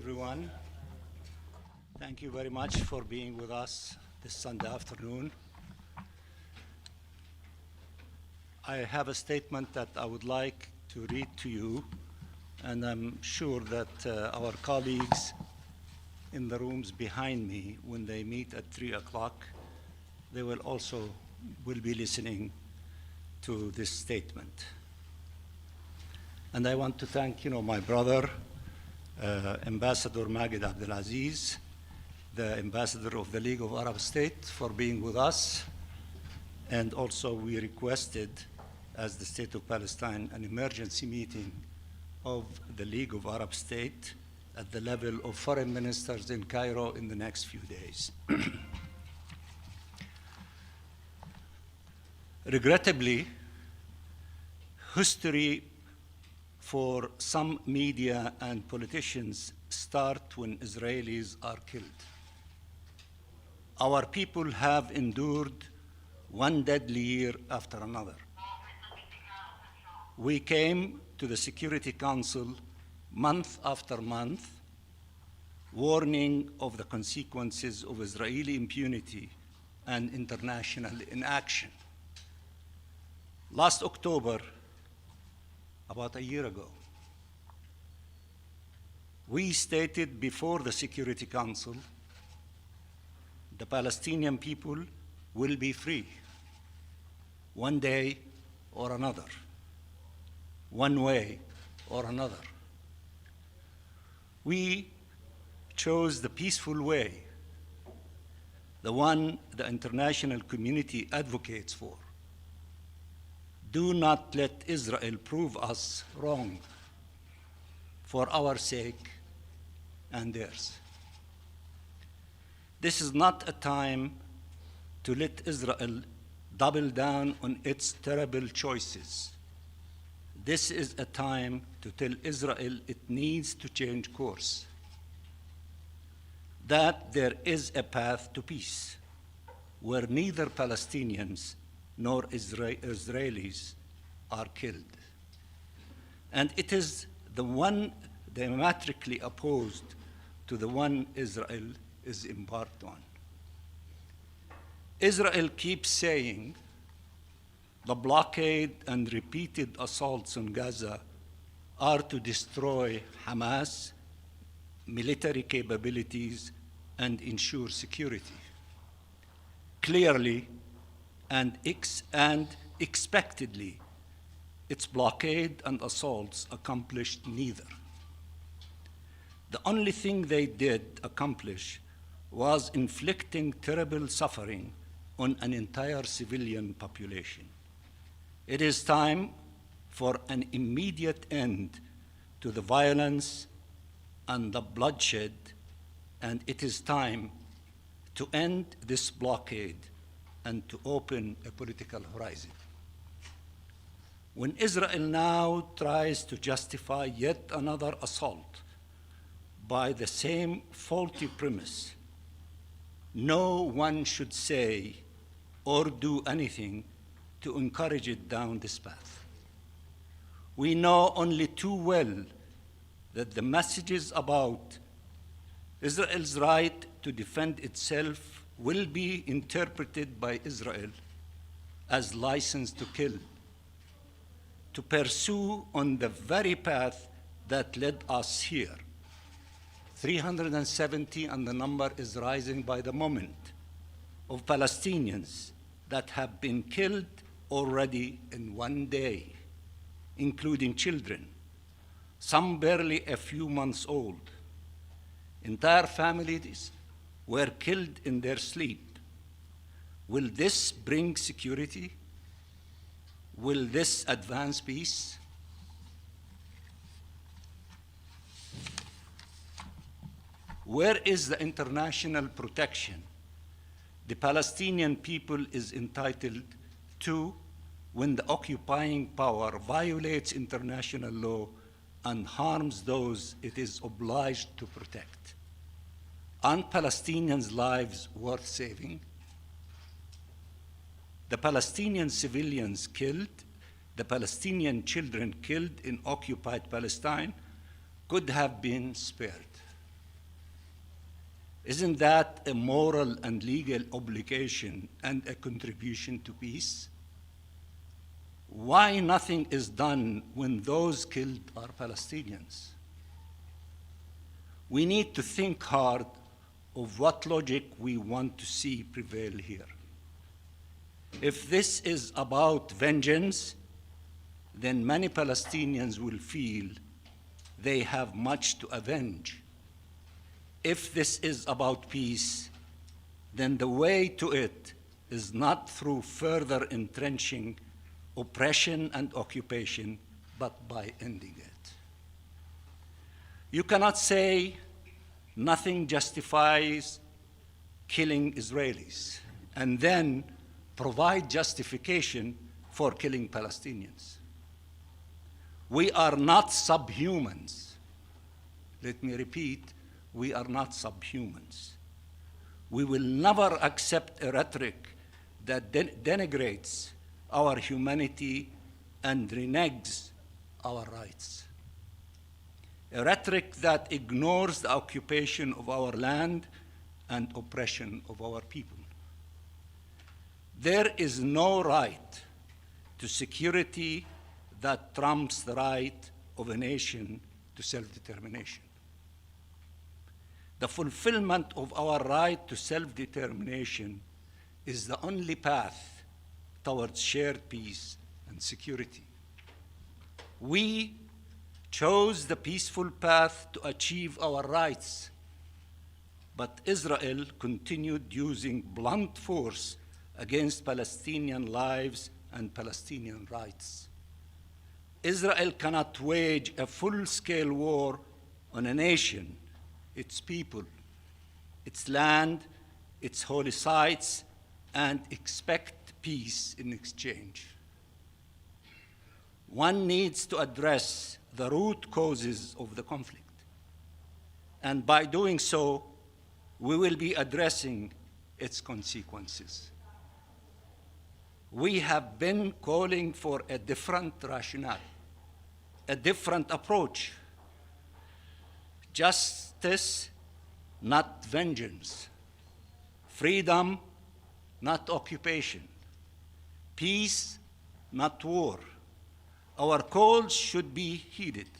everyone. Thank you very much for being with us this Sunday afternoon. I have a statement that I would like to read to you, and I'm sure that our colleagues in the rooms behind me, when they meet at 3 o'clock, they will also be listening to this statement. And I want to thank, my brother, Ambassador Maged Abdelaziz, the ambassador of the League of Arab States, for being with us. And also we requested, as the State of Palestine, an emergency meeting of the League of Arab States at the level of foreign ministers in Cairo in the next few days. Regrettably, history for some media and politicians start when Israelis are killed. Our people have endured one deadly year after another. We came to the Security Council month after month, warning of the consequences of Israeli impunity and international inaction. Last October, about a year ago, we stated before the Security Council, the Palestinian people will be free one day or another, one way or another. We chose the peaceful way, the one the international community advocates for. Do not let Israel prove us wrong for our sake and theirs. This is not a time to let Israel double down on its terrible choices. This is a time to tell Israel it needs to change course, that there is a path to peace where neither Palestinians nor Israelis are killed. And it is the one diametrically opposed to the one Israel is embarked on. Israel keeps saying the blockade and repeated assaults on Gaza are to destroy Hamas, military capabilities, and ensure security. Clearly, and expectedly, its blockade and assaults accomplished neither. The only thing they did accomplish was inflicting terrible suffering on an entire civilian population. It is time for an immediate end to the violence and the bloodshed, and it is time to end this blockade and to open a political horizon. When Israel now tries to justify yet another assault by the same faulty premise, no one should say or do anything to encourage it down this path. We know only too well that the messages about Israel's right to defend itself will be interpreted by Israel as license to kill, to pursue on the very path that led us here. 370, and the number is rising by the moment, of Palestinians that have been killed already in one day, including children, some barely a few months old. Entire families were killed in their sleep. Will this bring security? Will this advance peace? Where is the international protection the Palestinian people is entitled to when the occupying power violates international law and harms those it is obliged to protect? Aren't Palestinians' lives worth saving? The Palestinian civilians killed, the Palestinian children killed in occupied Palestine could have been spared. Isn't that a moral and legal obligation and a contribution to peace? Why nothing is done when those killed are Palestinians? We need to think hard of what logic we want to see prevail here. If this is about vengeance, then many Palestinians will feel they have much to avenge. If this is about peace, then the way to it is not through further entrenching oppression and occupation, but by ending it. You cannot say nothing justifies killing Israelis and then provide justification for killing Palestinians. We are not subhumans. Let me repeat, we are not subhumans. We will never accept a rhetoric that denigrates our humanity and reneges our rights. A rhetoric that ignores the occupation of our land and oppression of our people. There is no right to security that trumps the right of a nation to self-determination. The fulfillment of our right to self-determination is the only path towards shared peace and security. We chose the peaceful path to achieve our rights, but Israel continued using blunt force against Palestinian lives and Palestinian rights. Israel cannot wage a full-scale war on a nation, its people, its land, its holy sites, and expect peace in exchange. One needs to address the root causes of the conflict. And by doing so, we will be addressing its consequences. We have been calling for a different rationale, a different approach. Justice, not vengeance. Freedom, not occupation. Peace, not war. Our calls should be heeded.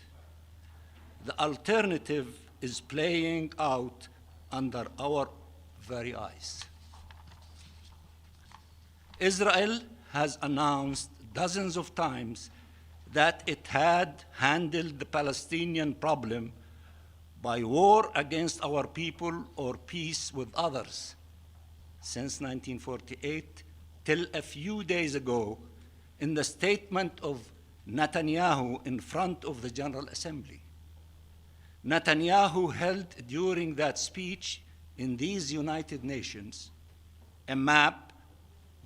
The alternative is playing out under our very eyes. Israel has announced dozens of times that it had handled the Palestinian problem by war against our people or peace with others since 1948 till a few days ago in the statement of Netanyahu in front of the General Assembly. Netanyahu held during that speech in these United Nations a map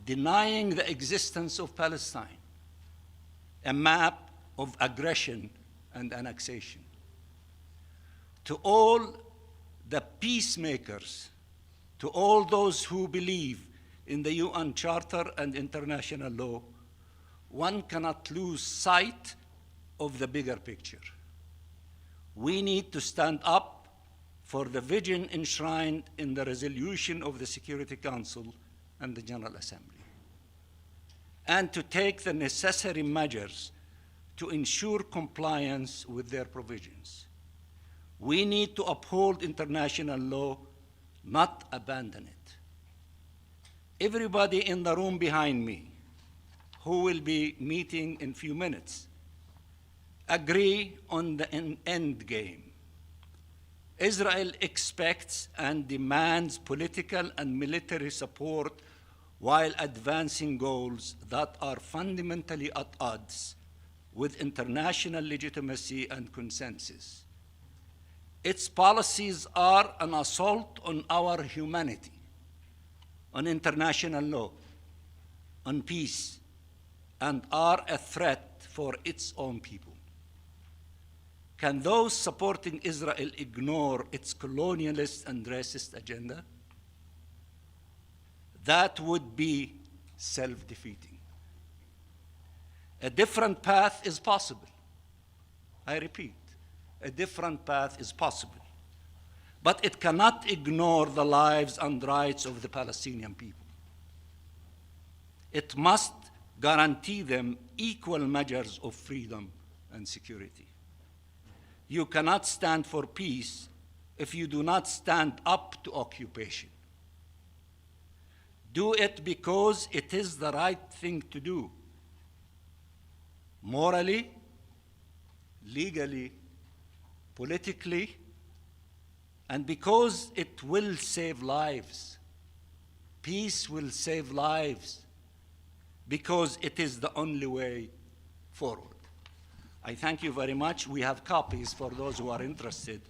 denying the existence of Palestine, a map of aggression and annexation. To all the peacemakers, to all those who believe in the UN Charter and international law, one cannot lose sight of the bigger picture. We need to stand up for the vision enshrined in the resolution of the Security Council and the General Assembly, and to take the necessary measures to ensure compliance with their provisions. We need to uphold international law, not abandon it. Everybody in the room behind me, who will be meeting in a few minutes, agree on the end game. Israel expects and demands political and military support while advancing goals that are fundamentally at odds with international legitimacy and consensus. Its policies are an assault on our humanity, on international law, on peace, and are a threat for its own people. Can those supporting Israel ignore its colonialist and racist agenda? That would be self-defeating. A different path is possible. I repeat, a different path is possible. but it cannot ignore the lives and rights of the Palestinian people. It must guarantee them equal measures of freedom and security. You cannot stand for peace if you do not stand up to occupation. Do it because it is the right thing to do, morally, legally, politically, and because it will save lives. Peace will save lives because it is the only way forward. I thank you very much. We have copies for those who are interested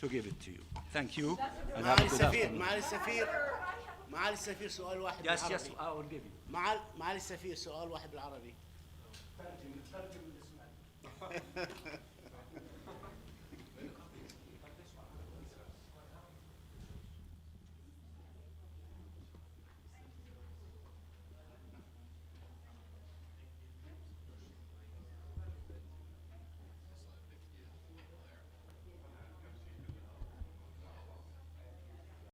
to give it to you. Thank you. And have a good afternoon. معالي السفير سؤال واحد Yes, بالعربي. yes, I will give you. معالي السفير سؤال واحد بالعربي.